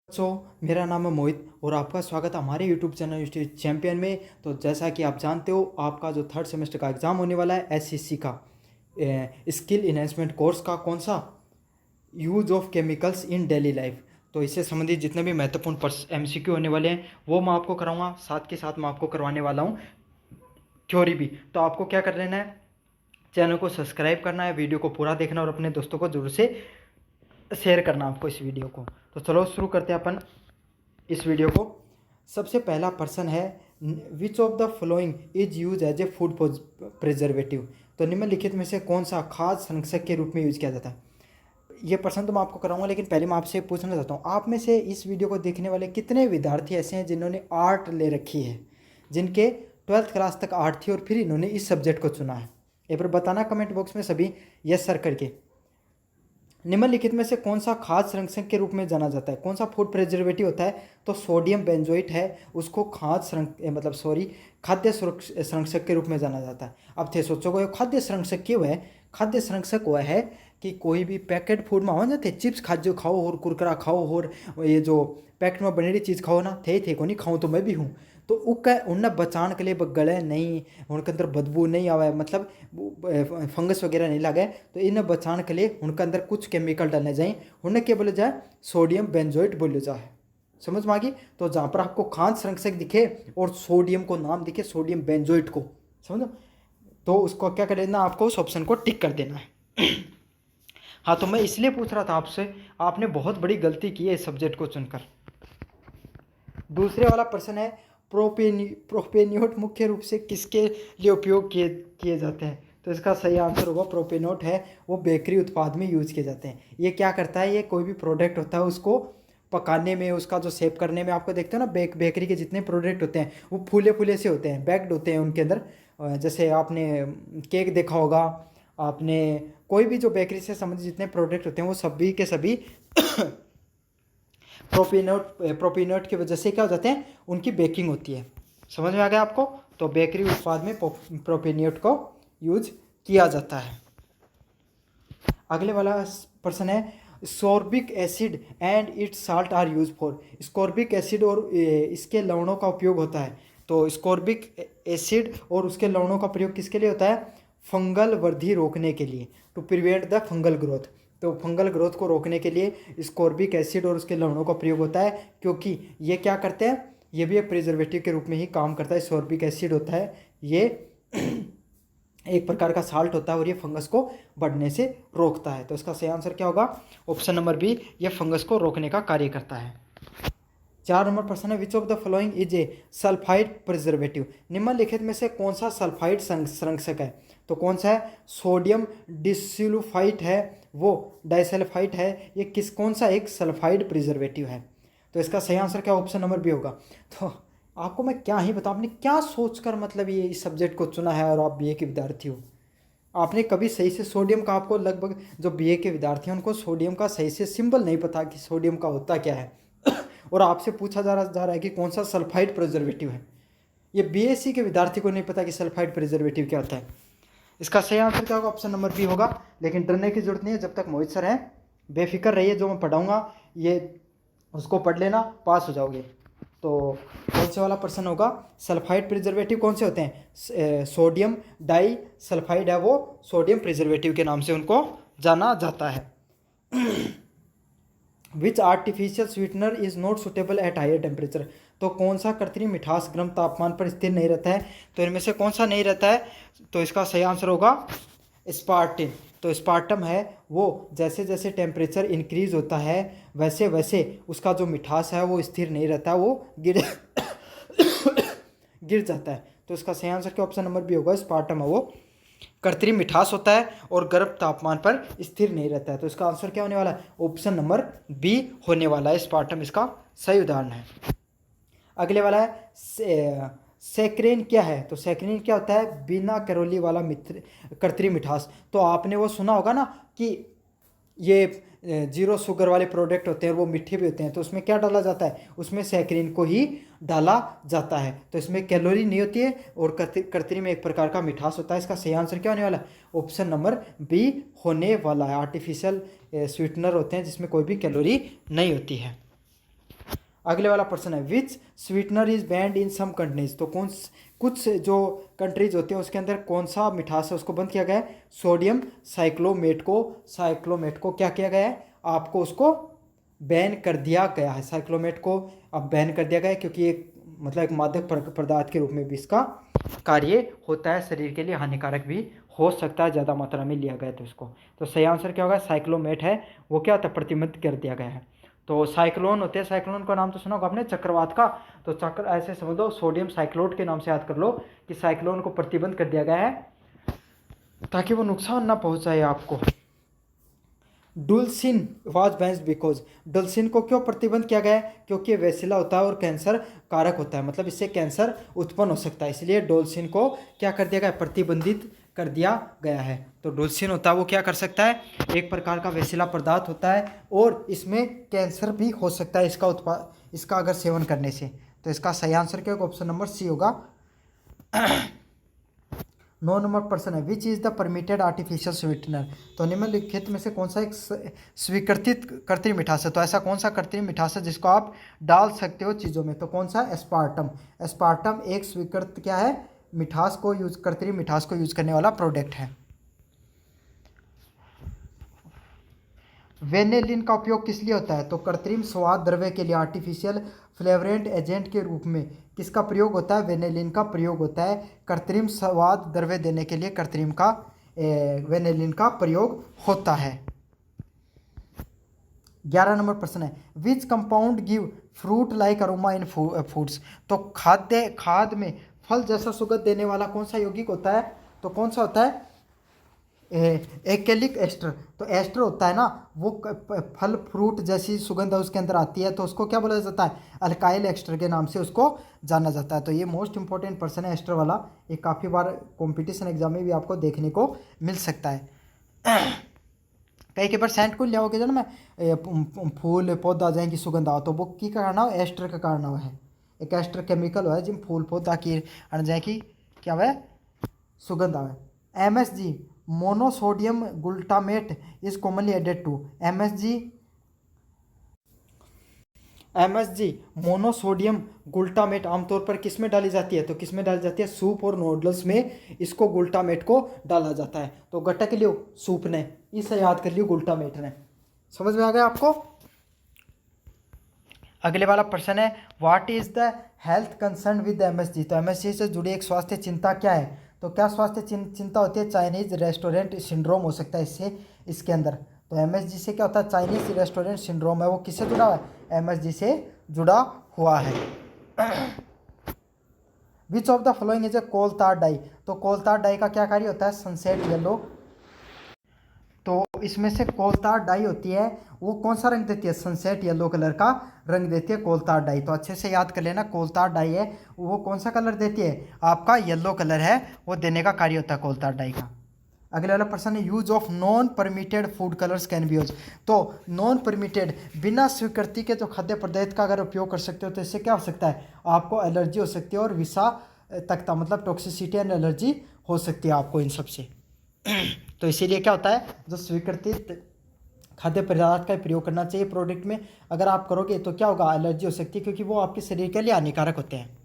मेरा नाम है मोहित और आपका स्वागत है हमारे यूट्यूब चैनल स्टडी चैंपियन में। तो जैसा कि आप जानते हो, आपका जो थर्ड सेमेस्टर का एग्ज़ाम होने वाला है एससीसी का स्किल इन्हेंसमेंट कोर्स का कौन सा use of chemicals in daily life. तो इससे संबंधित जितने भी महत्वपूर्ण एमसीक्यू होने वाले हैं वो मैं आपको कराऊंगा, साथ के साथ मैं आपको करवाने वाला हूँ थ्योरी भी। तो आपको क्या कर लेना है, चैनल को सब्सक्राइब करना है, वीडियो को पूरा देखना और अपने दोस्तों को जरूर से शेयर करना आपको इस वीडियो को। तो चलो शुरू करते हैं अपन इस वीडियो को। सबसे पहला प्रश्न है, which of the following is use as a food preservative. तो निम्नलिखित में से कौन सा खाद्य संरक्षक के रूप में यूज किया जाता है। ये प्रश्न तो मैं आपको कराऊंगा, लेकिन पहले मैं आपसे पूछना चाहता हूँ, आप में से इस वीडियो को देखने वाले कितने विद्यार्थी ऐसे हैं जिन्होंने आर्ट ले रखी है, जिनके 12th क्लास तक आर्ट थी और फिर इन्होंने इस सब्जेक्ट को चुना है। एक बार बताना कमेंट बॉक्स में सभी यस सर करके। निम्नलिखित में से कौन सा खाद्य संरक्षक के रूप में जाना जाता है, कौन सा फूड प्रिजर्वेटिव होता है। तो सोडियम बेंजोइट है, उसको खाद्य संरक्षक के रूप में जाना जाता है। अब थे सोचोगे खाद्य संरक्षक क्यों है। खाद्य संरक्षक वह है कि कोई भी पैकेट फूड में हो जाते चिप्स खाजो खाओ और कुरकुरा खाओ और ये जो पैकेट में बनेड़ी चीज़ खाओ ना, थे को नहीं खाऊँ तो मैं भी हूँ। तो उन्हें बचाने के लिए गले नहीं, उनके अंदर बदबू नहीं आवे, मतलब फंगस वगैरह नहीं लगे, तो इन्हें बचाने के लिए उनके अंदर कुछ केमिकल डालने जाए, उन्हें क्या बोले जाए, सोडियम बेंजोइट बोले जाए। समझ में आ गई। तो जहाँ पर आपको खाद्य संरक्षक दिखे और सोडियम को नाम दिखे, सोडियम बेंजोइट को, समझो, तो उसको क्या कर देना, आपको उस ऑप्शन को टिक कर देना है। हाँ, तो मैं इसलिए पूछ रहा था आपसे, आपने बहुत बड़ी गलती की है इस सब्जेक्ट को चुनकर। दूसरे वाला प्रश्न है, प्रोपेनियोट मुख्य रूप से किसके लिए उपयोग किए जाते हैं। तो इसका सही आंसर होगा प्रोपेनोट है, वो बेकरी उत्पाद में यूज किए जाते हैं। ये क्या करता है, ये कोई भी प्रोडक्ट होता है उसको पकाने में, उसका जो शेप करने में, आपको देखते हो ना बेकरी के जितने प्रोडक्ट होते हैं वो फूले फूले से होते हैं, बैक्ड होते हैं उनके अंदर। जैसे आपने केक देखा होगा, आपने कोई भी जो बेकरी से संबंधित जितने प्रोडक्ट होते हैं वो सभी के सभी प्रोपेनोट की वजह से क्या हो जाते हैं, उनकी बेकिंग होती है। समझ में आ गया आपको। तो बेकरी उत्पाद में प्रोपेनोट को यूज किया जाता है। अगले वाला प्रश्न है, ascorbic acid and its salt are use for. Ascorbic acid और इसके लवणों का उपयोग होता है। तो स्कोर्बिक एसिड और उसके लवणों का प्रयोग किसके लिए होता है, फंगल वृद्धि रोकने के लिए, to prevent the fungal growth. तो फंगल ग्रोथ को रोकने के लिए स्कोर्बिक एसिड और उसके लवणों का प्रयोग होता है, क्योंकि ये क्या करते हैं, ये भी एक प्रिजर्वेटिव के रूप में ही काम करता है। स्कोर्बिक एसिड होता है, ये एक प्रकार का साल्ट होता है और ये फंगस को बढ़ने से रोकता है। तो इसका सही आंसर क्या होगा, ऑप्शन नंबर बी, ये फंगस को रोकने का कार्य करता है। 4 नंबर प्रश्न है, which of the following is A sulphide preservative. निम्नलिखित में से कौन सा सल्फाइड संरक्षक है। तो कौन सा है, सोडियम डिसल्फाइड है, वो डाइसल्फाइड है, ये कौन सा एक सल्फाइड प्रिजर्वेटिव है। तो इसका सही आंसर क्या, ऑप्शन नंबर बी होगा। तो आपको मैं क्या ही बताऊँ, आपने क्या सोचकर मतलब ये इस सब्जेक्ट को चुना है और आप बीए के विद्यार्थी हो। आपने कभी सही से सोडियम का, आपको लगभग जो बीए के विद्यार्थी हैं उनको सोडियम का सही से सिंबल नहीं पता कि सोडियम का होता क्या है। और आपसे पूछा जा रहा है कि कौन सा सल्फाइड प्रिजर्वेटिव है। ये बीएससी के विद्यार्थी को नहीं पता कि सल्फाइड प्रिजर्वेटिव क्या होता है। इसका सही आंसर क्या होगा, ऑप्शन नंबर बी होगा। लेकिन डरने की जरूरत नहीं है, जब तक मोहित सर हैं बेफिक्र रहिए, जो मैं पढ़ाऊंगा ये उसको पढ़ लेना, पास हो जाओगे। तो कौन से वाला प्रश्न होगा, सल्फाइड प्रिजर्वेटिव कौन से होते हैं, सोडियम डाई सल्फाइड है, वो सोडियम प्रिजर्वेटिव के नाम से उनको जाना जाता है। Which artificial sweetener is not suitable at higher temperature. तो कौन सा कृत्रिम मिठास गर्म तापमान पर स्थिर नहीं रहता है। तो इनमें से कौन सा नहीं रहता है, तो इसका सही आंसर होगा स्पार्टिन। तो स्पार्टम है, वो जैसे जैसे टेम्परेचर इंक्रीज होता है वैसे वैसे उसका जो मिठास है वो स्थिर नहीं रहता, वो गिर गिर जाता है। तो इसका सही आंसर क्या, ऑप्शन नंबर बी होगा, स्पार्टम है, वो कृत्रिम मिठास होता है और गर्म तापमान पर स्थिर नहीं रहता है। तो इसका आंसर क्या होने वाला है, ऑप्शन नंबर बी होने वाला है, स्पार्टम इसका सही उदाहरण है। अगले वाला है, सैक्रिन क्या है। तो सैक्रिन क्या होता है, बिना कैलोरी वाला मित्र कृत्रिम मिठास। तो आपने वो सुना होगा ना कि ये जीरो शुगर वाले प्रोडक्ट होते हैं और वो मीठे भी होते हैं, तो उसमें क्या डाला जाता है, उसमें सैक्रिन को ही डाला जाता है। तो इसमें कैलोरी नहीं होती है और कृत्रिम एक प्रकार का मिठास होता है। इसका सही आंसर क्या होने वाला है, ऑप्शन नंबर बी होने वाला है। आर्टिफिशियल स्वीटनर होते हैं जिसमें कोई भी कैलोरी नहीं होती है। अगले वाला प्रश्न है which sweetener is banned in some countries. तो कुछ जो कंट्रीज होती हैं उसके अंदर कौन सा मिठास है उसको बंद किया गया है, सोडियम साइक्लोमेट को क्या किया गया है, आपको उसको बैन कर दिया गया है। साइक्लोमेट को अब बैन कर दिया गया है क्योंकि एक मतलब एक मादक पदार्थ के रूप में भी इसका कार्य होता है, शरीर के लिए हानिकारक भी हो सकता है ज़्यादा मात्रा में लिया गया तो इसको। तो सही आंसर क्या होगा, साइक्लोमेट है वो क्या होता है, प्रतिबंधित कर दिया गया है। तो साइक्लोन होते हैं, साइक्लोन का नाम तो सुना होगा आपने, चक्रवात का। तो चक्र ऐसे समझ लो, सोडियम साइक्लोट के नाम से याद कर लो कि साइक्लोन को प्रतिबंध कर दिया गया है ताकि वो नुकसान ना पहुंचाए आपको। डुल्सिन वाज बैंड बिकॉज, डुल्सिन को क्यों प्रतिबंध किया गया है, क्योंकि वैसिला होता है और कैंसर कारक होता है, मतलब इससे कैंसर उत्पन्न हो सकता है, इसलिए डोल्सिन को क्या कर दिया गया, प्रतिबंधित कर दिया गया है। तो डोल्सिन होता है वो क्या कर सकता है, एक प्रकार का वैसिला पदार्थ होता है और इसमें कैंसर भी हो सकता है इसका अगर सेवन करने से। तो इसका सही आंसर क्या होगा, ऑप्शन नंबर सी होगा। 9 नंबर प्रश्न है which is the permitted artificial sweetener. तो निम्नलिखित में से कौन सा एक स्वीकृत कृत्रिम मिठास है। तो ऐसा कौन सा कृत्रिम मिठास है जिसको आप डाल सकते हो चीज़ों में, तो कौन सा, एस्पार्टम। एस्पार्टम एक स्वीकृत क्या है, मिठास को कृत्रिम मिठास को यूज करने वाला प्रोडक्ट है। वेनिलिन का उपयोग किस लिए होता है, तो कृत्रिम स्वाद द्रव्य के लिए, आर्टिफिशियल फ्लेवरेंट एजेंट के रूप में किसका प्रयोग होता है, वेनिलिन का प्रयोग होता है। कृत्रिम स्वाद द्रव्य देने के लिए वेनिलिन का प्रयोग होता है। 11 नंबर प्रश्न है which compound give fruit like aroma in foods. तो खाद में फल जैसा सुगंध देने वाला कौन सा यौगिक होता है, तो कौन सा होता है, एक्रेलिक एस्टर। तो एस्टर होता है ना वो फल फ्रूट जैसी सुगंध उसके अंदर आती है, तो उसको क्या बोला जाता है, अल्काइल एस्टर के नाम से उसको जाना जाता है। तो ये मोस्ट इंपॉर्टेंट पर्सन है एस्टर वाला, ये काफ़ी बार कंपटीशन एग्जाम में भी आपको देखने को मिल सकता है। कई बार सेंट को लियाओगे जब मैं फूल पौधा जाएंगी सुगंध आओ, तो वो की का कारण एस्टर का कारण है, एक एस्टर केमिकल है जिन फूल पौधा की अण जाए कि क्या है सुगंध आवे। MSG monosodium glutamate is commonly added to. MSG monosodium glutamate आमतौर पर किस में डाली जाती है, तो किस में डाली जाती है, सूप और नूडल्स में इसको ग्लूटामेट को डाला जाता है। तो गट्टा के लिए सूप ने, इसे याद कर लियो ग्लूटामेट ने। समझ में आ गया आपको। अगले वाला प्रश्न है what is the health concern with MSG। तो MSG से जुड़ी एक स्वास्थ्य चिंता क्या है, तो क्या स्वास्थ्य चिंता होती है, चाइनीज रेस्टोरेंट सिंड्रोम हो सकता है इसके अंदर। तो MSG से क्या होता है, चाइनीज रेस्टोरेंट सिंड्रोम है वो किससे जुड़ा हुआ है, MSG से जुड़ा हुआ है। Which of the following is a coal tar dye. तो कोल तार डाई का क्या कार्य होता है, सनसेट येलो। तो इसमें से कोलतार डाई होती है वो कौन सा रंग देती है, सनसेट येलो कलर का रंग देती है कोलतार डाई। तो अच्छे से याद कर लेना, कोलतार डाई है वो कौन सा कलर देती है, आपका येलो कलर है वो देने का कार्य होता है कोलतार डाई का। अगले वाला प्रश्न है use of non permitted food colours can be use. तो नॉन परमिटेड बिना स्वीकृति के जो खाद्य पदार्थ का अगर उपयोग कर सकते हो तो इससे क्या हो सकता है, आपको एलर्जी हो सकती है और विषाक्तता मतलब टॉक्सिसिटी एंड एलर्जी हो सकती है आपको इन सब से। तो इसीलिए क्या होता है, जो स्वीकृत खाद्य पदार्थ का प्रयोग करना चाहिए प्रोडक्ट में, अगर आप करोगे तो क्या होगा, एलर्जी हो सकती है क्योंकि वो आपके शरीर के लिए हानिकारक होते हैं।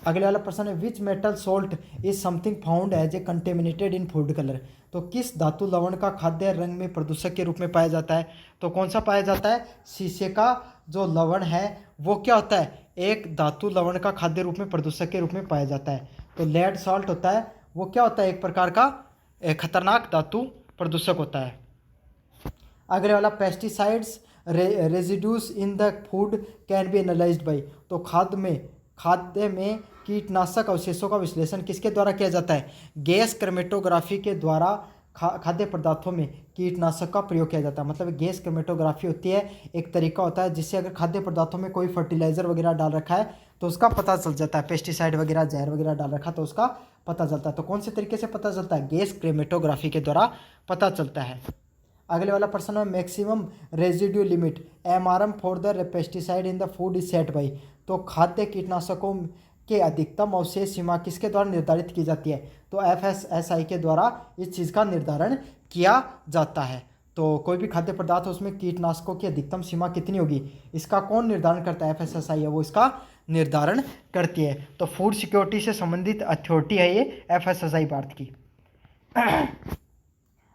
अगले वाला प्रश्न है which metal salt is something found as a contaminated in food colour. तो किस धातु लवण का खाद्य रंग में प्रदूषक के रूप में पाया जाता है, तो कौन सा पाया जाता है, शीशे का जो लवण है वो क्या होता है, एक धातु लवण का खाद्य रूप में प्रदूषक के रूप में पाया जाता है। तो लेड सॉल्ट होता है वो क्या होता है, एक प्रकार का खतरनाक धातु प्रदूषक होता है। अगले वाला pesticides residues in the food can be analysed by. तो खाद्य में कीटनाशक अवशेषों का विश्लेषण किसके द्वारा किया जाता है, गैस क्रोमेटोग्राफी के द्वारा खाद्य पदार्थों में कीटनाशक का प्रयोग किया जाता है। मतलब गैस क्रोमेटोग्राफी होती है, एक तरीका होता है जिससे अगर खाद्य पदार्थों में कोई फर्टिलाइजर वगैरह डाल रखा है तो उसका पता चल जाता है, पेस्टिसाइड वगैरह जहर वगैरह डाल रखा तो उसका पता चलता है। तो कौन से तरीके से पता चलता है, गैस क्रोमेटोग्राफी के द्वारा पता चलता है। अगले वाला प्रश्न है maximum residue limit MRM for the pesticide in the food is set by. तो खाद्य कीटनाशकों के अधिकतम अवशेष सीमा किसके द्वारा निर्धारित की जाती है, तो FSSAI के द्वारा इस चीज़ का निर्धारण किया जाता है। तो कोई भी खाद्य पदार्थ उसमें कीटनाशकों की अधिकतम सीमा कितनी होगी, इसका कौन निर्धारण करता है, FSSAI है वो इसका निर्धारण करती है। तो फूड सिक्योरिटी से संबंधित अथॉरिटी है ये FSSAI भारत की।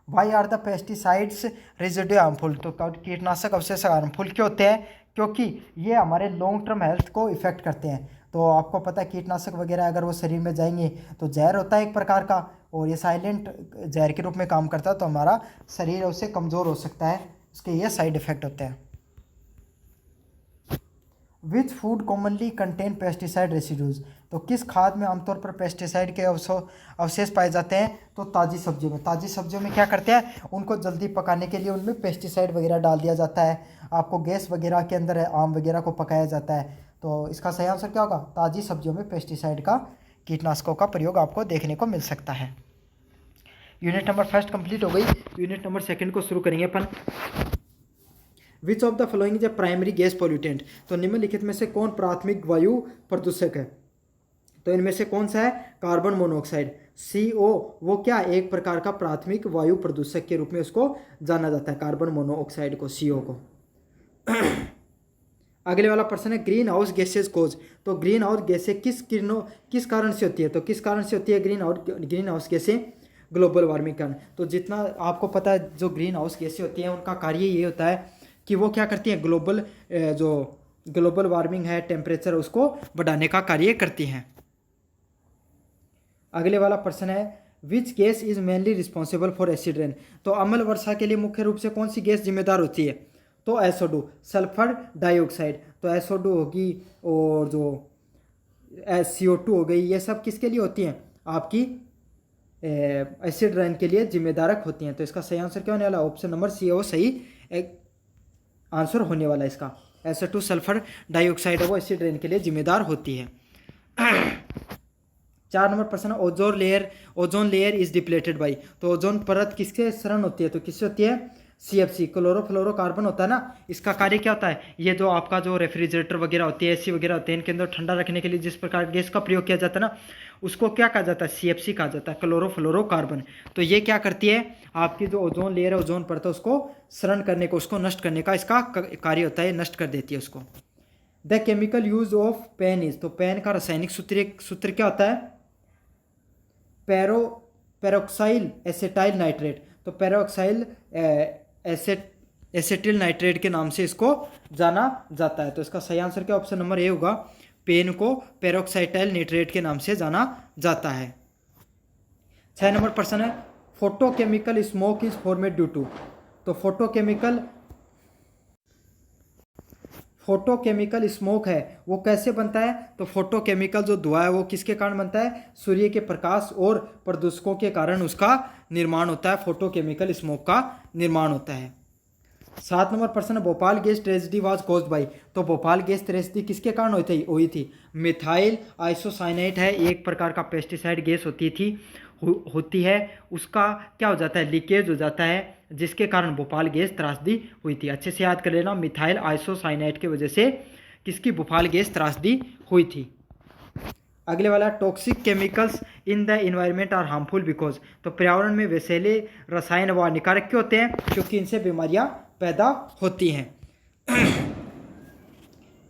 Why are the pesticides residue harmful, तो कीटनाशक अवशेष हार्मफुल क्यों होते हैं, क्योंकि ये हमारे लॉन्ग टर्म हेल्थ को इफेक्ट करते हैं। तो आपको पता है कीटनाशक वगैरह अगर वो शरीर में जाएंगे तो जहर होता है एक प्रकार का, और ये साइलेंट जहर के रूप में काम करता है, तो हमारा शरीर उससे कमज़ोर हो सकता है, उसके ये साइड इफ़ेक्ट होते हैं। Which food commonly contain pesticide residues, तो किस खाद में आमतौर पर पेस्टिसाइड के अवशेष पाए जाते हैं, तो ताज़ी सब्जियों में। ताज़ी सब्जियों में क्या करते हैं, उनको जल्दी पकाने के लिए उनमें पेस्टिसाइड वगैरह डाल दिया जाता है, आपको गैस वगैरह के अंदर आम वगैरह को पकाया जाता है। तो इसका सही आंसर क्या होगा, ताज़ी सब्जियों में पेस्टिसाइड का, कीटनाशकों का प्रयोग आपको देखने को मिल सकता है। यूनिट नंबर फर्स्ट कंप्लीट हो गई। यूनिट नंबर सेकंड को शुरू करेंगे अपन। Which of the following is a primary gas pollutant, तो निम्नलिखित में से कौन प्राथमिक वायु प्रदूषक है, तो इनमें से कौन सा है, कार्बन मोनोऑक्साइड। CO वो क्या, एक प्रकार का प्राथमिक वायु प्रदूषक के रूप में उसको जाना जाता है, कार्बन मोनोऑक्साइड को, CO को। अगले वाला प्रश्न है ग्रीन हाउस गैसेज कोज, तो ग्रीन हाउस गैसें किस कारण से होती है, तो किस कारण से होती है ग्रीन हाउस गैसें, ग्लोबल वार्मिंग कारण। तो जितना आपको पता है जो ग्रीन हाउस गैसें होती हैं उनका कार्य ये होता है कि वो क्या करती हैं, ग्लोबल वार्मिंग है, टेम्परेचर उसको बढ़ाने का कार्य करती हैं। अगले वाला प्रश्न है which gas is mainly responsible for acid rain, तो अम्ल वर्षा के लिए मुख्य रूप से कौन सी गैस जिम्मेदार होती है, तो SO2 सल्फर डाइऑक्साइड, तो SO2 होगी और जो CO2 हो गई, ये सब किसके लिए होती हैं, आपकी एसिड रेन के लिए जिम्मेदारक होती हैं। तो इसका सही आंसर क्या होने वाला, ऑप्शन नंबर C है वो सही आंसर होने वाला है इसका। SO2 सल्फर डाइऑक्साइड है वो एसिड रेन के लिए जिम्मेदार होती है। 4 नंबर प्रश्न, ozone layer is depleted by, तो ओजोन परत किसके शरण होती है, तो किससे होती है, CFC क्लोरोफ्लोरोकार्बन होता है ना, इसका कार्य क्या होता है, ये जो आपका जो रेफ्रिजरेटर वगैरह होती है, AC वगैरह होते हैं, इनके अंदर ठंडा रखने के लिए जिस प्रकार गैस का प्रयोग किया जाता है ना, उसको क्या कहा जाता है, CFC कहा जाता है, क्लोरोफ्लोरोकार्बन। तो ये क्या करती है, आपकी जो ओजोन लेयर है, ओजोन परत है, उसको शरण करने को, उसको नष्ट करने का इसका कार्य होता है, नष्ट कर देती है उसको। The chemical use of pen is, तो पेन का रासायनिक सूत्र क्या होता है, पेरोक्साइल एसेटाइल नाइट्रेट, तो पेरोक्साइल एसेटिल नाइट्रेट के नाम से इसको जाना जाता है। तो इसका सही आंसर क्या, ऑप्शन नंबर A होगा, पेन को पेरोक्साइटाइल नाइट्रेट के नाम से जाना जाता है। 6 नंबर प्रश्न है photochemical smog is formed due to, तो फोटोकेमिकल स्मोक है वो कैसे बनता है, तो फोटोकेमिकल जो धुआं है वो किसके कारण बनता है, सूर्य के प्रकाश और प्रदूषकों के कारण उसका निर्माण होता है, फोटोकेमिकल स्मोक का निर्माण होता है। 7 नंबर प्रश्न, Bhopal gas tragedy was caused by, तो भोपाल गैस ट्रेजेडी किसके कारण हुई थी, मिथाइल आइसोसाइनेट है, एक प्रकार का पेस्टिसाइड गैस होती है, उसका क्या हो जाता है, लीकेज हो जाता है, जिसके कारण भोपाल गैस त्रासदी हुई थी। अच्छे से याद कर लेना, मिथाइल आइसोसाइनेट की वजह से किसकी भोपाल गैस त्रासदी हुई थी। अगले वाला toxic chemicals in the environment are harmful because, तो पर्यावरण में विषैले रसायन व हानिकारक क्यों होते हैं, क्योंकि इनसे बीमारियां पैदा होती हैं।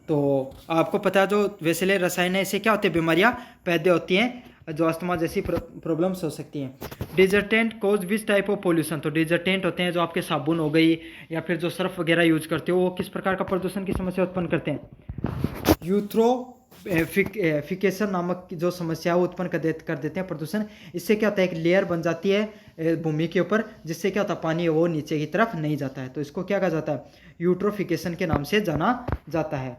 तो आपको पता है जो विषैले रसायन है इससे क्या होते हैं, बीमारियां पैदा होती हैं, जो अस्थमा जैसी प्रॉब्लम्स हो सकती हैं। डिजर्टेंट कोज विच टाइप ऑफ पोल्यूशन, तो डिजर्टेंट होते हैं जो आपके साबुन हो गई या फिर जो सर्फ वगैरह यूज करते हो, वो किस प्रकार का प्रदूषण की समस्या उत्पन्न करते हैं, यूथ्रोफिकेशन नामक जो समस्या वो उत्पन्न कर देते हैं प्रदूषण। इससे क्या होता है, एक लेयर बन जाती है भूमि के ऊपर, जिससे क्या होता है, पानी वो नीचे की तरफ नहीं जाता है, तो इसको क्या कहा जाता है, यूट्रोफिकेशन के नाम से जाना जाता है।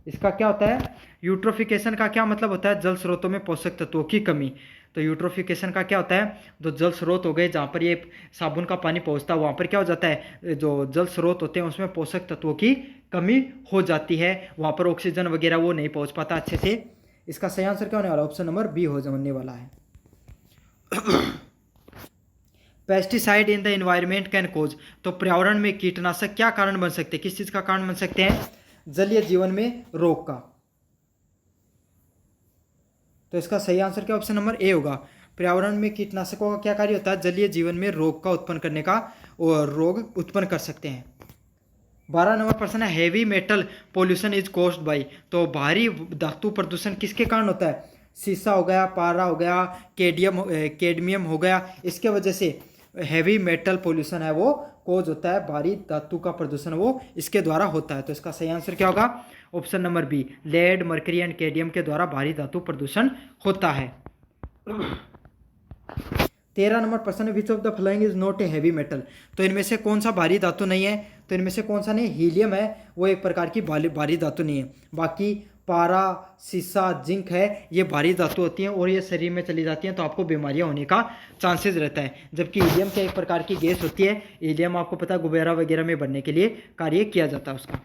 इसका क्या होता है, यूट्रोफिकेशन का क्या मतलब होता है, जल स्रोतों में पोषक तत्वों की कमी। तो यूट्रोफिकेशन का क्या होता है, जो जल स्रोत हो गए जहाँ पर ये साबुन का पानी पहुँचता है, वहाँ पर क्या हो जाता है, जो जल स्रोत होते हैं उसमें पोषक तत्वों की कमी हो जाती है, वहाँ पर ऑक्सीजन वगैरह वो नहीं पहुँच पाता अच्छे से। इसका सही आंसर क्या होने वाला, ऑप्शन नंबर B होने वाला है। Pesticide in the environment can cause, तो पर्यावरण में कीटनाशक क्या कारण बन सकते हैं, किस चीज़ का कारण बन सकते हैं, जलीय जीवन में रोग का। तो इसका सही आंसर क्या, ऑप्शन नंबर A होगा, पर्यावरण में कीटनाशकों का क्या कार्य होता है? जलीय जीवन में रोग का उत्पन्न करने का, और रोग उत्पन्न कर सकते हैं। 12 नंबर प्रश्न है, heavy metal pollution is caused by. तो भारी धातु प्रदूषण किसके कारण होता है? शीशा हो गया, पारा हो गया, कैडमियम हो गया, इसके वजह से हैवी मेटल पोल्यूशन है वो कॉज होता है, भारी धातु का प्रदूषण वो इसके द्वारा होता है। तो इसका सही आंसर क्या होगा? Option number B, lead, mercury and cadmium के द्वारा भारी धातु प्रदूषण होता है। 13 नंबर प्रश्न, विच of the following is not a heavy metal. तो इनमें से कौन सा भारी धातु नहीं है? तो इनमें से कौन सा नहीं? हीलियम है, वो एक प्रकार की भारी धातु नहीं है। बाकी पारा, शीशा, जिंक है, ये भारी धातु होती हैं और ये शरीर में चली जाती हैं तो आपको बीमारियां होने का चांसेस रहता है। जबकि हीलियम क्या एक प्रकार की गैस होती है। हीलियम आपको पता है गुब्बारा वगैरह में बनने के लिए कार्य किया जाता है उसका।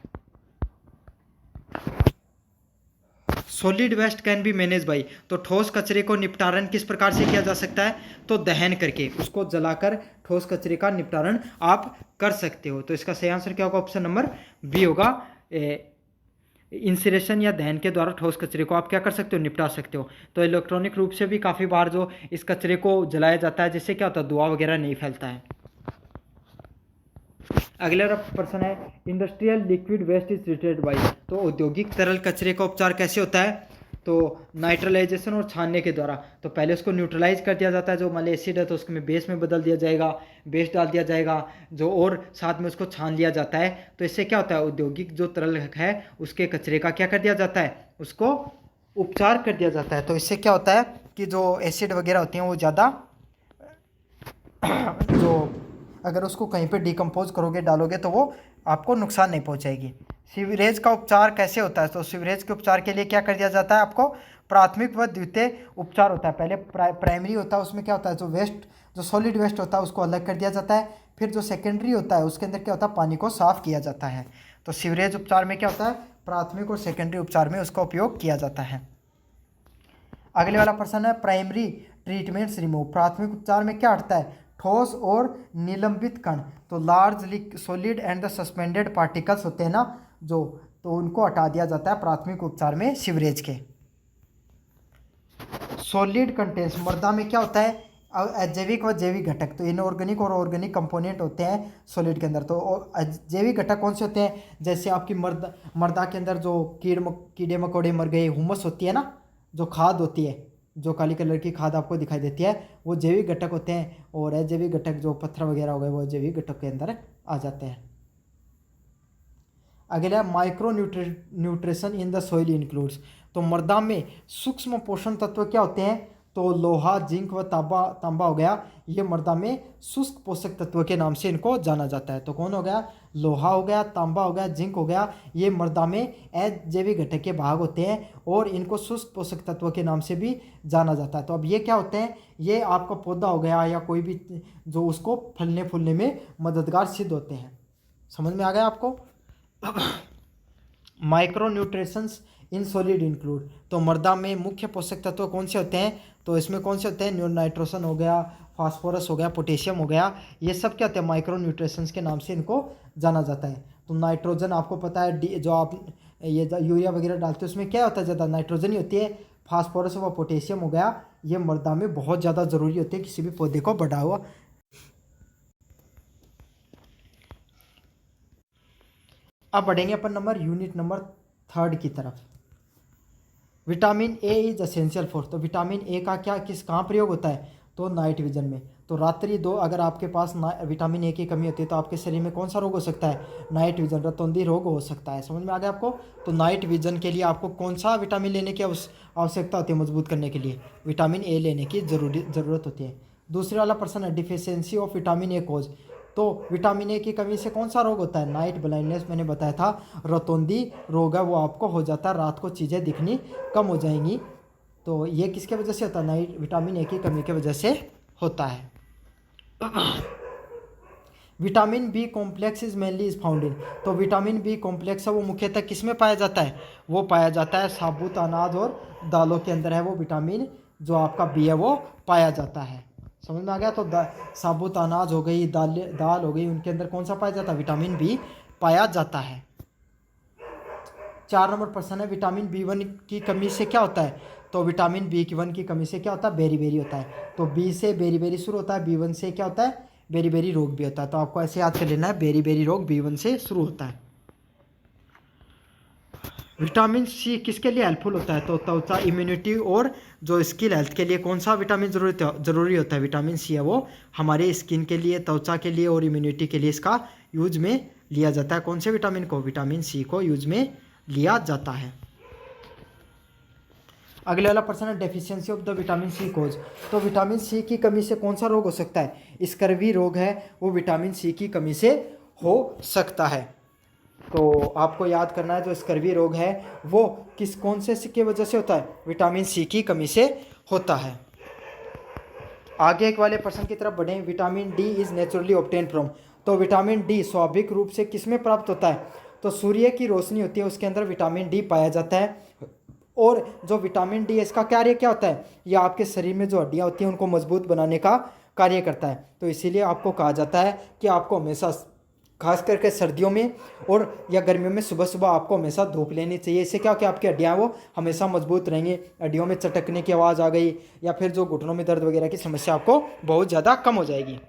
Solid waste can be manage by. तो ठोस कचरे को निपटारण किस प्रकार से किया जा सकता है? तो दहन करके, उसको जलाकर ठोस कचरे का निपटारण आप कर सकते हो। तो इसका सही आंसर क्या होगा? ऑप्शन नंबर बी होगा। इंसिनेशन या दहन के द्वारा ठोस कचरे को आप क्या कर सकते हो? निपटा सकते हो। तो इलेक्ट्रॉनिक रूप से भी काफ़ी बार जो इस कचरे को जलाया जाता है, जिससे क्या होता है? धुआं वगैरह नहीं फैलता है। अगला प्रश्न है, industrial liquid waste is treated by. तो औद्योगिक तरल कचरे का उपचार कैसे होता है? तो नाइट्रलाइजेशन और छानने के द्वारा। तो पहले उसको न्यूट्रलाइज कर दिया जाता है, जो मान लीजिए एसिड है तो उसको में बेस में बदल दिया जाएगा, बेस डाल दिया जाएगा जो, और साथ में उसको छान लिया जाता है। तो इससे क्या होता है? औद्योगिक जो तरल है उसके कचरे का क्या कर दिया जाता है? उसको उपचार कर दिया जाता है। तो इससे क्या होता है कि जो एसिड वगैरह होती हैं वो ज़्यादा जो अगर उसको कहीं पे डिकम्पोज करोगे, डालोगे, तो वो आपको नुकसान नहीं पहुंचाएगी। सीवरेज का उपचार कैसे होता है? तो सीवरेज के उपचार के लिए क्या कर दिया जाता है? आपको प्राथमिक व द्वितीय उपचार होता है। पहले प्राइमरी होता है, उसमें क्या होता है? जो वेस्ट, जो सॉलिड वेस्ट होता है उसको अलग कर दिया जाता है। फिर जो सेकेंडरी होता है उसके अंदर क्या होता है? पानी को साफ किया जाता है। तो सीवरेज उपचार में क्या होता है? प्राथमिक और सेकेंडरी उपचार में उसका उपयोग किया जाता है। अगले वाला प्रश्न है, प्राइमरी ट्रीटमेंट्स रिमूव। प्राथमिक उपचार में क्या हटता है? ठोस और निलंबित कण। तो large solid and the suspended particles होते हैं ना जो, तो उनको हटा दिया जाता है प्राथमिक उपचार में सीवरेज के। सॉलिड कंटेंट्स, मृदा में क्या होता है? अजैविक व जैविक घटक। तो इनऑर्गेनिक और ऑर्गेनिक कंपोनेंट होते हैं सॉलिड के अंदर। तो जैविक घटक कौन से होते हैं? जैसे आपकी मृदा के अंदर जो कीड़े मकोड़े मर गए, हुमस होती है ना, जो खाद होती है, जो काली कलर की खाद आपको दिखाई देती है, वो जैविक घटक होते हैं। और अजैविक घटक जो पत्थर वगैरह हो गए वो जैविक घटक के अंदर आ जाते हैं। अगला, micro nutrition in the soil includes. तो मृदा में सूक्ष्म पोषण तत्व क्या होते हैं? तो लोहा, जिंक व तांबा हो गया, ये मृदा में शुष्क पोषक तत्व के नाम से इनको जाना जाता है। तो कौन हो गया? लोहा हो गया, तांबा हो गया, जिंक हो गया, ये मृदा में अजैविक घटक के भाग होते हैं और इनको शुष्क पोषक तत्व के नाम से भी जाना जाता है। तो अब ये क्या होते हैं? ये आपका पौधा हो गया या कोई भी जो उसको फलने फूलने में मददगार सिद्ध होते हैं। समझ में आ गया आपको? Micro nutritions in solid include. तो मृदा में मुख्य पोषक तत्व कौन से होते हैं? तो इसमें कौन से होते हैं? नाइट्रोजन हो गया, फास्फोरस हो गया, पोटेशियम हो गया, ये सब क्या होते हैं? माइक्रो न्यूट्रिशंस के नाम से इनको जाना जाता है। तो नाइट्रोजन आपको पता है, जो आप ये यूरिया वगैरह डालते हो उसमें क्या होता है? ज़्यादा नाइट्रोजन ही होती है। फास्फोरस व पोटेशियम हो गया, ये मृदा में बहुत ज़्यादा ज़रूरी होती है किसी भी पौधे को बढ़ावा। अब बढ़ेंगे अपन यूनिट नंबर 3 की तरफ। Vitamin A is essential for. तो विटामिन ए का क्या कहाँ प्रयोग होता है? तो नाइट विजन में। तो रात्रि 2 अगर आपके पास विटामिन ए की कमी होती है तो आपके शरीर में कौन सा रोग हो सकता है? नाइट विजन, रतौंधी रोग हो सकता है। समझ में आ गया आपको? तो नाइट विजन के लिए आपको कौन सा विटामिन लेने की आवश्यकता होती है? मजबूत करने के लिए विटामिन ए लेने की ज़रूरत होती है। दूसरे वाला प्रश्न है, डिफिशियंसी ऑफ विटामिन ए कोज। तो विटामिन ए की कमी से कौन सा रोग होता है? नाइट ब्लाइंडनेस, मैंने बताया था, रतौंधी रोग है वो आपको हो जाता है, रात को चीज़ें दिखनी कम हो जाएंगी। तो ये किसके वजह से होता है? नाइट विटामिन ए की कमी की वजह से होता है। Vitamin B complex is mainly is found in. तो विटामिन बी कॉम्प्लेक्स है वो मुख्यतः किस में पाया जाता है? वो पाया जाता है साबुत अनाज और दालों के अंदर है वो विटामिन जो आपका बी है वो पाया जाता है। समझ में आ गया? तो साबुत अनाज हो गई, दाल हो गई, उनके अंदर कौन सा पाया जाता है? विटामिन बी पाया जाता है। 4 नंबर प्रश्न है, विटामिन B1 की कमी से क्या होता है? तो विटामिन B1 की कमी से क्या होता है? बेरी होता है। तो बी से बेरी शुरू होता है, B1 से क्या होता है? बेरी रोग भी होता है। तो आपको ऐसे याद कर लेना है, बेरी रोग B1 से शुरू होता है। विटामिन सी किसके लिए हेल्पफुल होता है? तो त्वचा, इम्यूनिटी और जो स्किन हेल्थ के लिए कौन सा विटामिन जरूरी होता है? विटामिन सी है वो हमारे स्किन के लिए, त्वचा के लिए और इम्यूनिटी के लिए इसका यूज में लिया जाता है। कौन से विटामिन को? विटामिन सी को यूज में लिया जाता है। अगले वाला प्रश्न है, deficiency of the vitamin C causes. तो विटामिन सी की कमी से कौन सा रोग हो सकता है? स्कर्वी रोग है वो विटामिन सी की कमी से हो सकता है। तो आपको याद करना है, जो स्कर्वी रोग है वो कौन से की वजह से होता है? विटामिन सी की कमी से होता है। आगे एक वाले प्रश्न की तरफ बढ़ें। Vitamin D is naturally obtain from. तो विटामिन डी स्वाभाविक रूप से किस में प्राप्त होता है? तो सूर्य की रोशनी होती है, उसके अंदर विटामिन डी पाया जाता है। और जो विटामिन डी है इसका कार्य क्या होता है? यह आपके शरीर में जो हड्डियाँ होती हैं उनको मजबूत बनाने का कार्य करता है। तो इसीलिए आपको कहा जाता है कि आपको हमेशा, खास करके सर्दियों में और या गर्मियों में, सुबह सुबह आपको हमेशा धूप लेनी चाहिए। इससे क्या हो कि आपकी हड्डियाँ वो हमेशा मजबूत रहेंगी। हड्डियों में चटकने की आवाज़ आ गई या फिर जो घुटनों में दर्द वगैरह की समस्या आपको बहुत ज़्यादा कम हो जाएगी।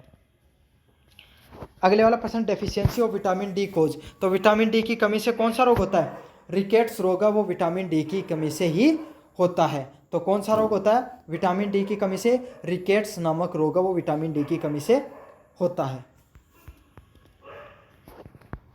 अगले वाला प्रश्न, डेफिशिएंसी ऑफ विटामिन डी कोज। तो विटामिन डी की कमी से कौन सा रोग होता है? रिकेट्स रोग है वो विटामिन डी की कमी से ही होता है। तो कौन सा रोग होता है विटामिन डी की कमी से? रिकेट्स नामक रोग है वो विटामिन डी की कमी से होता है।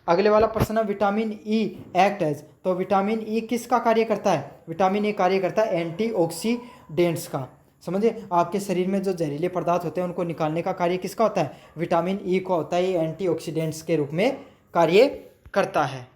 अगले वाला प्रश्न है, विटामिन ई एक्ट एज। तो विटामिन ई किसका कार्य करता है? विटामिन ई कार्य करता है एंटीऑक्सीडेंट्स का। समझे, आपके शरीर में जो जहरीले पदार्थ होते हैं उनको निकालने का कार्य किसका होता है? विटामिन ई को होता है। ये एंटीऑक्सीडेंट्स के रूप में कार्य करता है।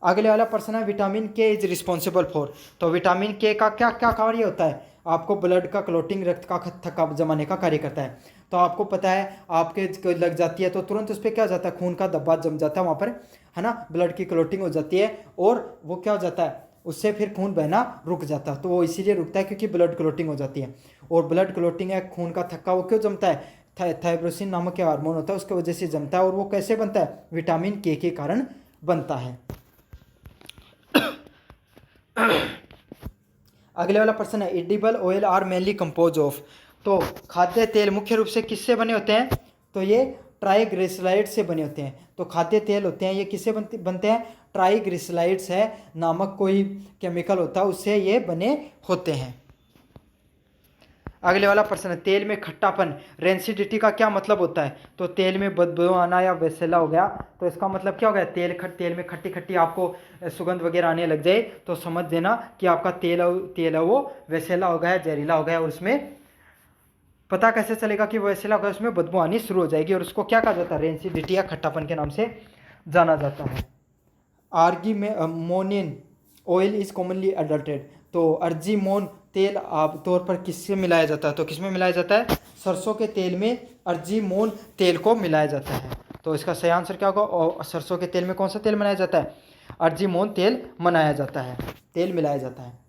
अगले वाला प्रश्न है, विटामिन के इज रिस्पॉन्सिबल फॉर। तो विटामिन के का क्या क्या कार्य होता है? आपको ब्लड का क्लोटिंग, रक्त का थक्का जमाने का कार्य करता है। तो आपको पता है, आपके लग जाती है तो तुरंत उस पर क्या हो जाता है? खून का धब्बा जम जाता है वहाँ पर, है ना, ब्लड की क्लोटिंग हो जाती है और वो क्या हो जाता है? उससे फिर खून बहना रुक जाता है। तो वो इसीलिए रुकता है क्योंकि ब्लड क्लोटिंग हो जाती है। और ब्लड क्लोटिंग है, खून का थक्का, वो क्यों जमता है? थाइरोसिन नामक के हार्मोन होता है उसकी वजह से जमता है। और वो कैसे बनता है? विटामिन के कारण बनता है। अगले वाला प्रश्न है, edible oil are mainly compose of. तो खाद्य तेल मुख्य रूप से किससे बने होते हैं? तो ये ट्राइग्लिसराइड से बने होते हैं। तो खाद्य तेल होते हैं ये किससे बनते हैं? ट्राइग्लिसराइड्स है नामक कोई केमिकल होता है, उससे ये बने होते हैं। अगले वाला प्रश्न है, तेल में खट्टापन, रेंसिडिटी का क्या मतलब होता है? तो तेल में बदबू आना या वैसेला हो गया, तो इसका मतलब क्या हो गया? तेल में खट्टी खट्टी आपको सुगंध वगैरह आने लग जाए तो समझ देना कि आपका तेल है वो वैसेला हो गया, जहरीला हो गया। और उसमें पता कैसे चलेगा कि वैसेला हो गया? उसमें बदबू आनी शुरू हो जाएगी और उसको क्या कहा जाता है? रेंसिडिटी या खट्टापन के नाम से जाना जाता है। आर्गीमोनियन ऑयल इज कॉमनली अडल्टेड। तो अर्जीमोन तेल आमतौर पर किससे मिलाया जाता है? तो किसमें मिलाया जाता है? सरसों के तेल में अर्जीमोन तेल को मिलाया जाता है। तो इसका सही आंसर क्या होगा? और सरसों के तेल में कौन सा तेल बनाया जाता है? अर्जीमोन तेल बनाया जाता है, तेल मिलाया जाता है।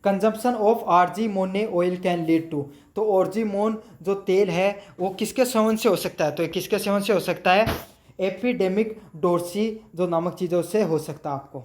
Consumption of argemone oil can lead to. तो आर्जीमोन जो तेल है वो किसके सेवन से हो सकता है? तो किसके सेवन से हो सकता है? एपिडेमिक डोर्सी जो नामक चीज़ों से हो सकता है आपको।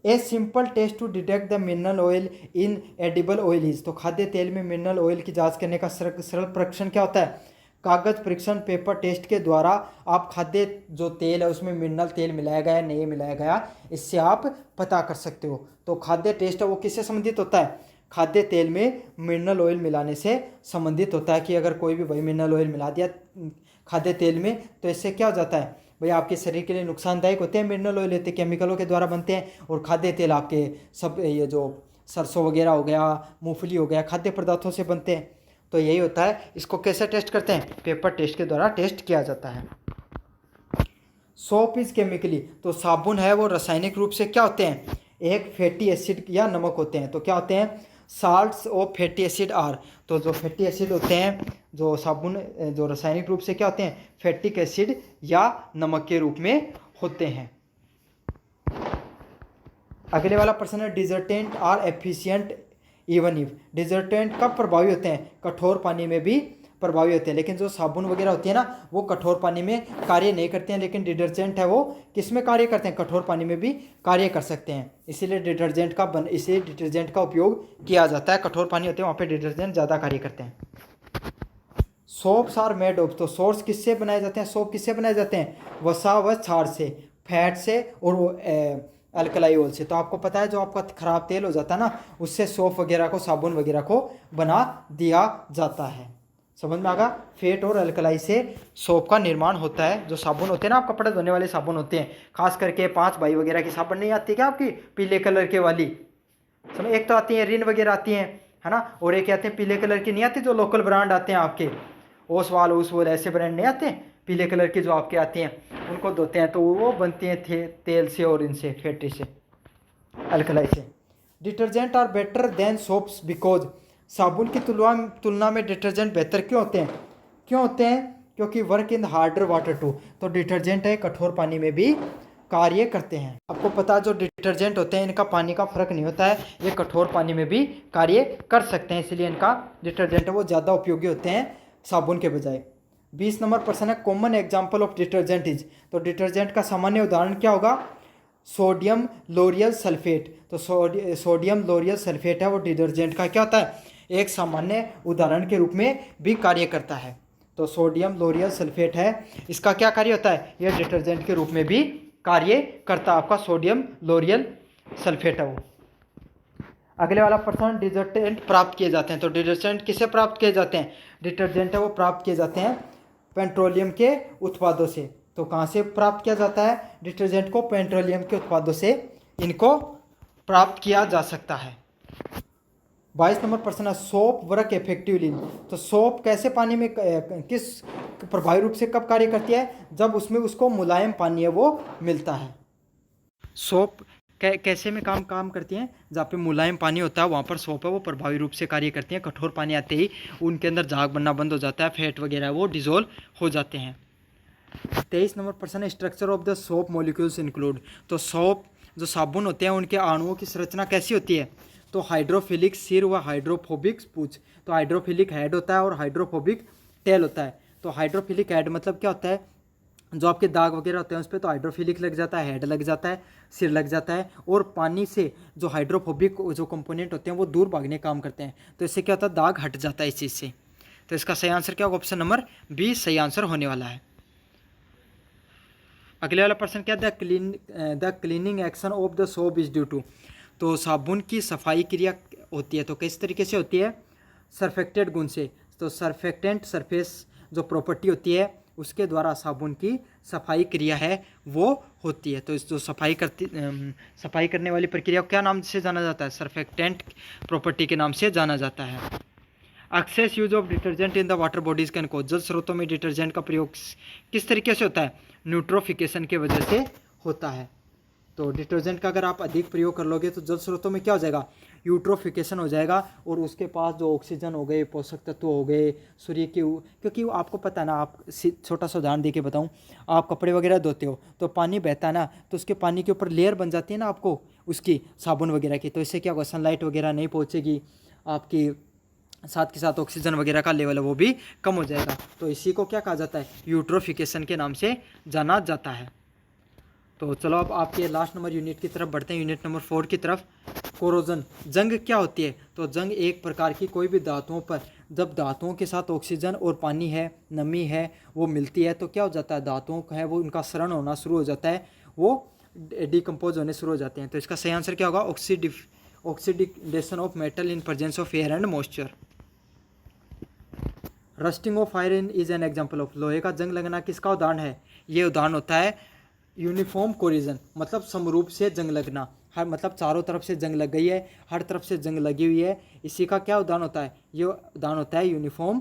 A simple test to detect the mineral oil in edible oil is. तो खाद्य तेल में मिनरल ऑयल की जांच करने का सरल परीक्षण क्या होता है? कागज परीक्षण, पेपर टेस्ट के द्वारा आप खाद्य जो तेल है उसमें मिनरल तेल मिलाया गया है नहीं मिलाया गया, इससे आप पता कर सकते हो। तो खाद्य टेस्ट है वो किससे संबंधित होता है? खाद्य तेल में मिनरल ऑयल मिलाने से संबंधित होता है कि अगर कोई भी भाई मिनरल ऑयल मिला दिया खाद्य तेल में तो इससे क्या हो जाता है भाई? आपके शरीर के लिए नुकसानदायक होते हैं। मिनरल ऑयल होते केमिकलों के द्वारा बनते हैं और खाद्य तेल आपके सब ये जो सरसों वगैरह हो गया, मूंगफली हो गया, खाद्य पदार्थों से बनते हैं। तो यही होता है। इसको कैसे टेस्ट करते हैं? पेपर टेस्ट के द्वारा टेस्ट किया जाता है। Soap is chemically. तो साबुन है वो रासायनिक रूप से क्या होते हैं? एक फैटी एसिड या नमक होते हैं। तो क्या होते हैं? Salts of fatty acid are. तो जो फैटी एसिड होते हैं जो साबुन जो रासायनिक रूप से क्या होते हैं? फैटिक एसिड या नमक के रूप में होते हैं। अगले वाला प्रश्न है, डिजर्टेंट आर एफिशिएंट इवन इफ। डिजर्टेंट कब प्रभावी होते हैं? कठोर पानी में भी प्रभावी होते हैं। लेकिन जो साबुन वगैरह होती है ना, वो कठोर पानी में कार्य नहीं करते हैं, लेकिन डिटर्जेंट है वो किस में कार्य करते हैं, कठोर पानी में भी कार्य कर सकते हैं। इसीलिए डिटर्जेंट का उपयोग किया जाता है। कठोर पानी होते हैं वहाँ पे डिटर्जेंट ज़्यादा कार्य करते हैं। सोप्स आर मेड ऑफ, तो सोर्स किससे बनाए जाते हैं, सोप किससे बनाए जाते हैं, वसा व क्षार से, फैट से और अल्कलाई ऑयल से। तो आपको पता है जो आपका खराब तेल हो जाता है ना, उससे सोप वगैरह को, साबुन वगैरह को बना दिया जाता है। समझ में आगा। फैट और अल्कलाई से सोप का निर्माण होता है। जो साबुन होते हैं ना, आप कपड़े धोने वाले साबुन होते हैं, खास करके 5 भाई वगैरह की साबुन नहीं आती क्या आपकी, पीले कलर के वाली, समझ, एक तो आती है रिन वगैरह आती हैं, है ना, और एक आते हैं पीले कलर की, नहीं आती जो लोकल ब्रांड आते हैं आपके, ओसवाल ऐसे ब्रांड नहीं आते हैं, पीले कलर की जो आपके आती हैं, उनको धोते हैं तो वो बनती हैं तेल से और इनसे फैटी से, अल्कलाई से। Detergent are better than soaps because, साबुन की तुलना में डिटर्जेंट बेहतर क्यों होते हैं, क्योंकि work in harder water to, तो डिटर्जेंट है कठोर पानी में भी कार्य करते हैं। आपको पता है जो डिटर्जेंट होते हैं इनका पानी का फर्क नहीं होता है, ये कठोर पानी में भी कार्य कर सकते हैं, इसलिए इनका डिटर्जेंट है वो ज़्यादा उपयोगी होते हैं साबुन के बजाय। 20 नंबर प्रश्न है, common example of detergent is, तो डिटर्जेंट का सामान्य उदाहरण क्या होगा, सोडियम लोरियल सल्फेट। तो सोडियम लोरियल सल्फेट है वो डिटर्जेंट का क्या होता है, एक सामान्य उदाहरण के रूप में भी कार्य करता है। तो सोडियम लोरियल सल्फेट है, इसका क्या कार्य होता है, यह डिटर्जेंट के रूप में भी कार्य करता है, आपका सोडियम लोरियल सल्फेट है वो। अगले वाला प्रश्न, डिटर्जेंट प्राप्त किए जाते हैं, तो डिटर्जेंट किसे प्राप्त किए जाते हैं, डिटर्जेंट है वो प्राप्त किए जाते हैं पेट्रोलियम के उत्पादों से। तो कहाँ से प्राप्त किया जाता है डिटर्जेंट को, पेट्रोलियम के उत्पादों से इनको प्राप्त किया जा सकता है। 22 नंबर प्रश्न है, सोप वर्क इफेक्टिवली, तो सोप कैसे पानी में किस प्रभावी रूप से कब कार्य करती है, जब उसमें उसको मुलायम पानी है वो मिलता है। सोप कैसे में काम करती हैं, जहाँ पे मुलायम पानी होता है वहाँ पर सोप है वो प्रभावी रूप से कार्य करती हैं। कठोर पानी आते ही उनके अंदर झाग बनना बंद हो जाता है, फैट वगैरह वो डिजोल्व हो जाते हैं। 23 नंबर प्रश्न है, structure of the soap molecules include, तो सोप जो साबुन होते हैं उनके अणुओं की संरचना कैसी होती है, तो हाइड्रोफिलिक सिर व हाइड्रोफोबिक पूंछ। तो हाइड्रोफिलिक हेड होता है और हाइड्रोफोबिक टेल होता है। तो हाइड्रोफिलिक हेड मतलब क्या होता है, जो आपके दाग वगैरह होते हैं उस पर तो हाइड्रोफिलिक लग जाता है, हेड लग जाता है, सिर लग जाता है, और पानी से जो हाइड्रोफोबिक जो कंपोनेंट होते हैं वो दूर भागने काम करते हैं। तो इससे क्या होता है, दाग हट जाता है इस चीज़ से। तो इसका सही आंसर क्या होगा, ऑप्शन नंबर 20 सही आंसर होने वाला है। अगले वाला प्रश्न क्या, the cleaning action of the soap is due to, तो साबुन की सफाई क्रिया होती है तो किस तरीके से होती है, सरफेक्टेड गुण से। तो सरफेक्टेंट सरफेस जो प्रॉपर्टी होती है उसके द्वारा साबुन की सफाई क्रिया है वो होती है। तो इस जो सफाई करने वाली प्रक्रिया को क्या नाम से जाना जाता है, सरफेक्टेंट प्रॉपर्टी के नाम से जाना जाता है। Excess use of detergent in the water bodies can cause, जल स्रोतों में डिटर्जेंट का प्रयोग किस तरीके से होता है, न्यूट्रोफिकेशन के वजह से होता है। तो डिटर्जेंट का अगर आप अधिक प्रयोग कर लोगे तो जल स्रोतों में क्या हो जाएगा, यूट्रोफिकेशन हो जाएगा, और उसके पास जो ऑक्सीजन हो गए, पोषक तत्व हो गए, सूर्य की, क्योंकि आपको पता है ना, आप छोटा सा उदाहरण दे के बताऊँ, आप कपड़े वगैरह धोते हो तो पानी बहता है ना, तो उसके पानी के ऊपर लेयर बन जाती है ना आपको उसकी साबुन वगैरह की, तो इससे क्या होगा, सनलाइट वगैरह नहीं पहुँचेगी आपकी, साथ के साथ ऑक्सीजन वगैरह का लेवल है वो भी कम हो जाएगा। तो इसी को क्या कहा जाता है, यूट्रोफिकेशन के नाम से जाना जाता है। तो चलो अब आपके लास्ट नंबर यूनिट की तरफ बढ़ते हैं, यूनिट नंबर 4 की तरफ। कोरोजन, जंग क्या होती है, तो जंग एक प्रकार की कोई भी धातुओं पर जब धातुओं के साथ ऑक्सीजन और पानी है, नमी है, वो मिलती है तो क्या हो जाता है, धातुओं का है वो उनका शरण होना शुरू हो जाता है, वो डिकम्पोज होने शुरू हो जाते हैं। तो इसका सही आंसर क्या होगा, oxidation of metal in presence of air and moisture. Rusting of iron is an example of, लोहे का जंग लगना किसका उदाहरण है, ये उदाहरण होता है यूनिफॉर्म कोरिजन, मतलब समरूप से जंग लगना, हर मतलब चारों तरफ से जंग लग गई है, हर तरफ से जंग लगी हुई है, इसी का क्या उदाहरण होता है, ये उदाहरण होता है यूनिफॉर्म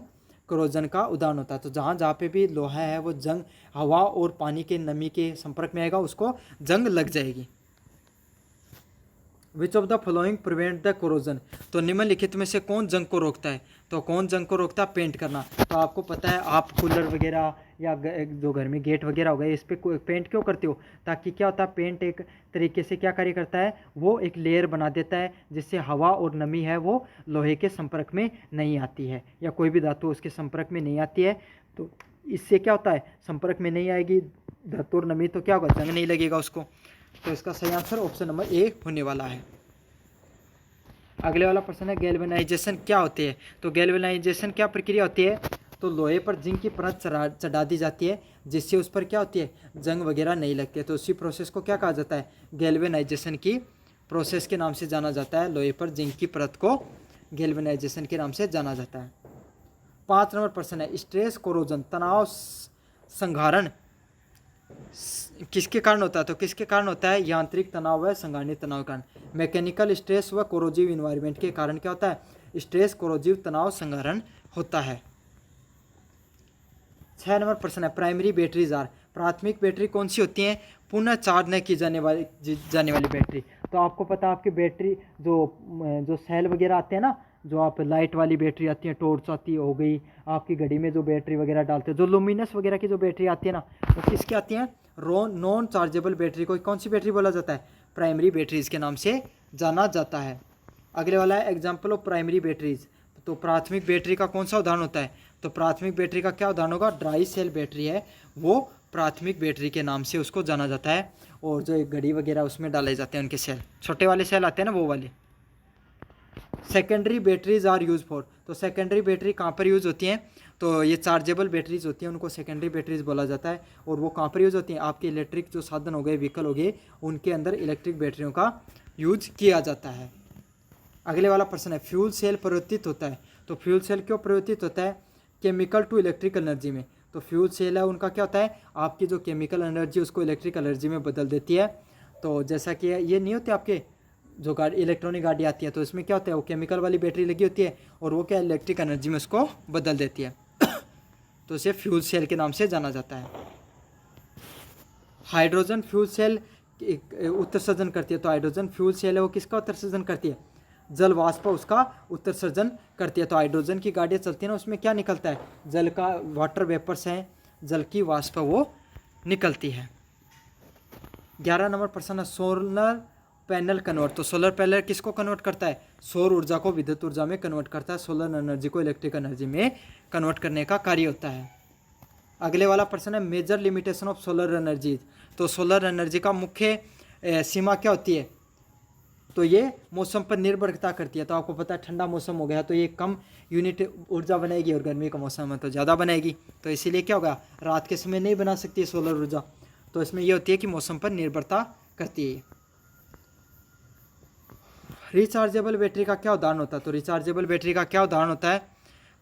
कोरोजन का उदाहरण होता है। तो जहाँ जहाँ पे भी लोहा है वो जंग हवा और पानी के नमी के संपर्क में आएगा उसको जंग लग जाएगी। विच of the following prevent the corrosion, तो निम्नलिखित में से कौन जंग को रोकता है, तो कौन जंग को रोकता है, पेंट करना। तो आपको पता है आप कूलर वगैरह या जो घर में गेट वगैरह हो गए इस पर पेंट क्यों करते हो, ताकि क्या होता है पेंट एक तरीके से क्या कार्य करता है, वो एक लेयर बना देता है जिससे हवा और नमी है वो लोहे के संपर्क में नहीं आती है, या कोई भी धातु उसके संपर्क में नहीं आती है। तो इससे क्या होता है, संपर्क में नहीं आएगी धातु और नमी, तो क्या होगा, जंग नहीं लगेगा उसको। तो इसका सही आंसर ऑप्शन नंबर ए होने वाला है। अगले वाला प्रश्न है गैल्वेनाइजेशन क्या होती है, तो गैल्वेनाइजेशन क्या प्रक्रिया होती है, तो लोहे पर जिंक की परत चढ़ा दी जाती है जिससे उस पर क्या होती है, जंग वगैरह नहीं लगती है। तो उसी प्रोसेस को क्या कहा जाता है, गैल्वेनाइजेशन की प्रोसेस के नाम से जाना जाता है। लोहे पर जिंक की परत को गैल्वेनाइजेशन के नाम से जाना जाता है। 5 नंबर प्रश्न है स्ट्रेस कोरोजन तनाव संघारण किसके कारण होता है, तो किसके कारण होता है, यांत्रिक तनाव व संघारणीय तनाव के कारण। मैकेनिकल स्ट्रेस व कोरोजिव इन्वायरमेंट के कारण क्या होता है, स्ट्रेस कोरोजिव तनाव संघारण होता है। 6 नंबर प्रश्न है प्राइमरी बैटरीज आर, प्राथमिक बैटरी कौन सी होती हैं, पुनः चार्ज न की जाने वाली बैटरी। तो आपको पता है आपकी बैटरी जो सेल वगैरह आते हैं ना, जो आप लाइट वाली बैटरी आती है, टॉर्च आती हो गई, आपकी घड़ी में जो बैटरी वगैरह डालते हैं, जो लुमिनस वगैरह की जो बैटरी आती है ना, वो किसकी आती हैं, नॉन चार्जेबल बैटरी को कौन सी बैटरी बोला जाता है, प्राइमरी बैटरीज के नाम से जाना जाता है। अगले वाला है एग्जाम्पल ऑफ प्राइमरी बैटरीज, तो प्राथमिक बैटरी का कौन सा उदाहरण होता है, तो प्राथमिक बैटरी का क्या उदाहरण होगा, ड्राई सेल बैटरी है वो प्राथमिक बैटरी के नाम से उसको जाना जाता है। और जो एक घड़ी वगैरह उसमें डाले जाते हैं उनके सेल, छोटे वाले सेल आते हैं ना वो वाले। Secondary batteries are use for, तो सेकेंडरी बैटरी कहाँ पर यूज़ होती हैं, तो ये चार्जेबल बैटरीज होती हैं उनको सेकेंडरी बैटरीज बोला जाता है। और वो कहाँ पर यूज़ होती हैं, आपके इलेक्ट्रिक जो साधन हो गए, व्हीकल हो गए, उनके अंदर इलेक्ट्रिक बैटरियों का यूज किया जाता है। अगले वाला प्रश्न है फ्यूल सेल परिवर्तित होता है, तो फ्यूल सेल क्यों परिवर्तित होता है, केमिकल टू इलेक्ट्रिकल एनर्जी में। तो फ्यूल सेल है उनका क्या होता है, आपकी जो केमिकल एनर्जी उसको इलेक्ट्रिकल एनर्जी में बदल देती है। तो जैसा कि ये नहीं होते आपके जो गाड़ी इलेक्ट्रॉनिक गाड़ी आती है, तो इसमें क्या होता है, वो केमिकल वाली बैटरी लगी होती है और वो क्या इलेक्ट्रिक एनर्जी में उसको बदल देती है। तो इसे फ्यूल सेल के नाम से जाना जाता है। हाइड्रोजन फ्यूल सेल उत्सर्जन करती है, तो हाइड्रोजन फ्यूल सेल है वो किसका उत्सर्जन करती है, जल वाष्प उसका उत्सर्जन करती है। तो हाइड्रोजन की गाड़ियाँ चलती है ना, उसमें क्या निकलता है, जल का वाटर वेपर्स हैं, जल की वाष्प वो निकलती है। 11 नंबर प्रश्न है सोलर पैनल कन्वर्ट, तो सोलर पैनल किसको कन्वर्ट करता है, सौर ऊर्जा को विद्युत ऊर्जा में कन्वर्ट करता है, सोलर एनर्जी को इलेक्ट्रिक एनर्जी में कन्वर्ट करने का कार्य होता है। अगले वाला प्रश्न है major limitation of solar energy, तो सोलर एनर्जी का मुख्य सीमा क्या होती है, तो ये मौसम पर निर्भरता करती है। तो आपको पता है ठंडा मौसम हो गया तो ये कम यूनिट ऊर्जा बनाएगी और गर्मी का मौसम है तो ज़्यादा बनाएगी, तो इसीलिए क्या होगा, रात के समय नहीं बना सकती है सोलर ऊर्जा। तो इसमें ये होती है कि मौसम पर निर्भरता करती है। रिचार्जेबल बैटरी का क्या उदाहरण होता है, तो रिचार्जेबल बैटरी का क्या उदाहरण होता है,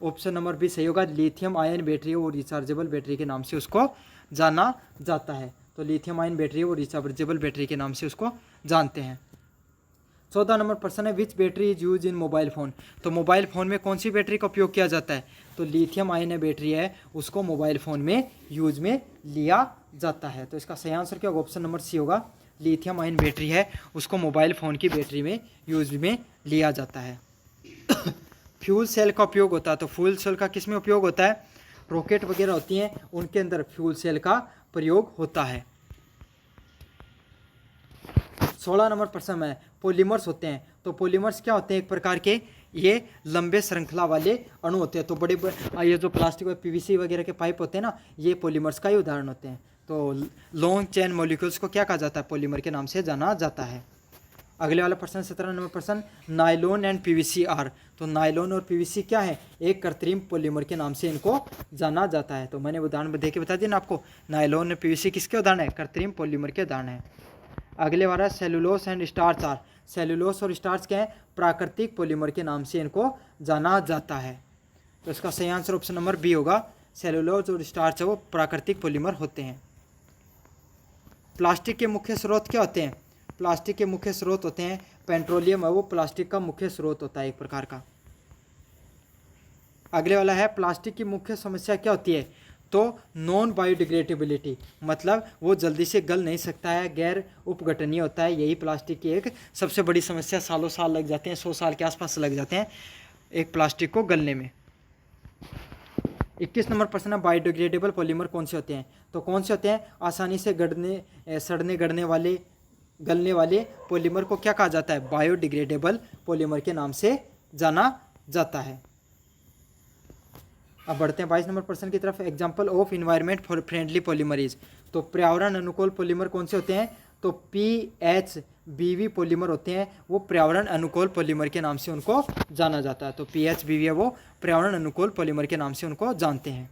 ऑप्शन नंबर बी सही होगा, लिथियम आयन बैटरी और रिचार्जेबल बैटरी के नाम से उसको जाना जाता है। तो लिथियम आयन बैटरी और रिचार्जेबल बैटरी के नाम से उसको जानते हैं। 14 नंबर प्रश्न है which battery is use in mobile phone, तो मोबाइल फ़ोन में कौन सी बैटरी का उपयोग किया जाता है, तो लिथियम आयन बैटरी है उसको मोबाइल फ़ोन में यूज में लिया जाता है। तो इसका सही आंसर क्या होगा, ऑप्शन नंबर सी होगा, लिथियम आयन बैटरी है उसको मोबाइल फ़ोन की बैटरी में यूज में लिया जाता है। फ्यूल सेल का उपयोग होता है, तो फ्यूल सेल का किस में उपयोग होता है, रॉकेट वगैरह होती हैं उनके अंदर फ्यूल सेल का प्रयोग होता है। 16 नंबर प्रश्न में पॉलीमर्स होते हैं, तो पॉलीमर्स क्या होते हैं, एक प्रकार के ये लंबे श्रृंखला वाले अणु होते हैं। तो बड़े ये जो प्लास्टिक और पीवीसी वगैरह के पाइप होते हैं ना, ये पॉलीमर्स का ही उदाहरण होते हैं। तो लॉन्ग चेन मॉलिक्यूल्स को क्या कहा जाता है, पॉलीमर के नाम से जाना जाता है। अगले वाला प्रश्न 17 नंबर प्रश्न नायलॉन एंड पीवीसी आर, तो नायलॉन और पीवीसी क्या है, एक कृत्रिम पॉलीमर के नाम से इनको जाना जाता है। तो मैंने उदाहरण दे के बता दिया ना आपको, नायलॉन और पीवीसी किसके उदाहरण है, कृत्रिम पॉलीमर के उदाहरण है। अगले वाला cellulose and starch are, cellulose और स्टार्च क्या है, प्राकृतिक पॉलीमर के नाम से इनको जाना जाता है। तो इसका सही आंसर ऑप्शन नंबर बी होगा, सेलुलोस और स्टार्च है वो प्राकृतिक पॉलीमर होते हैं। प्लास्टिक के मुख्य स्रोत क्या होते हैं, प्लास्टिक के मुख्य स्रोत होते हैं पेट्रोलियम है वो प्लास्टिक का मुख्य स्रोत होता है एक प्रकार का। अगले वाला है प्लास्टिक की मुख्य समस्या क्या होती है, तो नॉन बायोडिग्रेडेबिलिटी मतलब वो जल्दी से गल नहीं सकता है, गैर उपघटनीय होता है। यही प्लास्टिक की एक सबसे बड़ी समस्या, सालों साल लग जाते हैं, 100 साल के आसपास लग जाते हैं एक प्लास्टिक को गलने में। 21 नंबर प्रश्न है, बायोडिग्रेडेबल पॉलीमर कौन से होते हैं? तो कौन से होते हैं? आसानी से सड़ने गड़ने वाले गलने वाले पॉलीमर को क्या कहा जाता है? बायोडिग्रेडेबल पॉलीमर के नाम से जाना जाता है। अब बढ़ते हैं 22 नंबर प्रश्न की तरफ। Example of environment for friendly polymers, तो पर्यावरण अनुकूल पॉलीमर कौन से होते हैं? तो PHBV पॉलीमर होते हैं, वो पर्यावरण अनुकूल पॉलीमर के नाम से उनको जाना जाता है। तो PHBV है वो पर्यावरण अनुकूल पॉलीमर के नाम से उनको जानते हैं।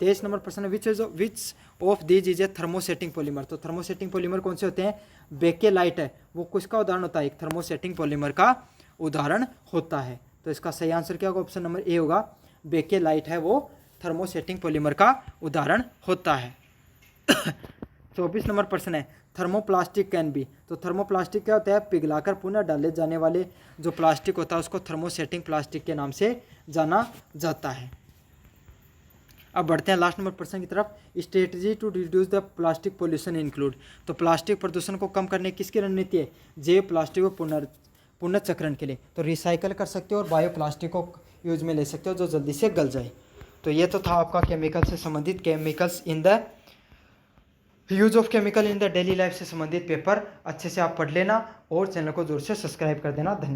23 नंबर प्रश्न, which of these is a thermosetting polymer, तो थर्मोसेटिंग पॉलीमर कौन से होते हैं? बेकेलाइट है वो किसका उदाहरण होता है? एक थर्मोसेटिंग पॉलीमर का उदाहरण होता है। तो इसका सही आंसर क्या होगा? ऑप्शन नंबर ए होगा, बेकेलाइट है वो थर्मोसेटिंग पॉलीमर का उदाहरण होता है। 24 नंबर प्रश्न है, थर्मोप्लास्टिक कैन बी, तो थर्मोप्लास्टिक क्या होता है? पिघलाकर पुनः डाले जाने वाले जो प्लास्टिक होता है उसको थर्मोसेटिंग प्लास्टिक के नाम से जाना जाता है। अब बढ़ते हैं लास्ट नंबर प्रश्न की तरफ। Strategy to reduce the plastic pollution include, तो प्लास्टिक प्रदूषण को कम करने की किसकी रणनीति है? जैव प्लास्टिक को पुनर्चक्रण के लिए, तो रिसाइकल कर सकते हो और बायो प्लास्टिक को यूज में ले सकते हो जो जल्दी से गल जाए। तो ये तो था आपका केमिकल से संबंधित, chemicals in the use of chemical in the daily life से संबंधित पेपर। अच्छे से आप पढ़ लेना और चैनल को जोर से सब्सक्राइब कर देना। धन्यवाद।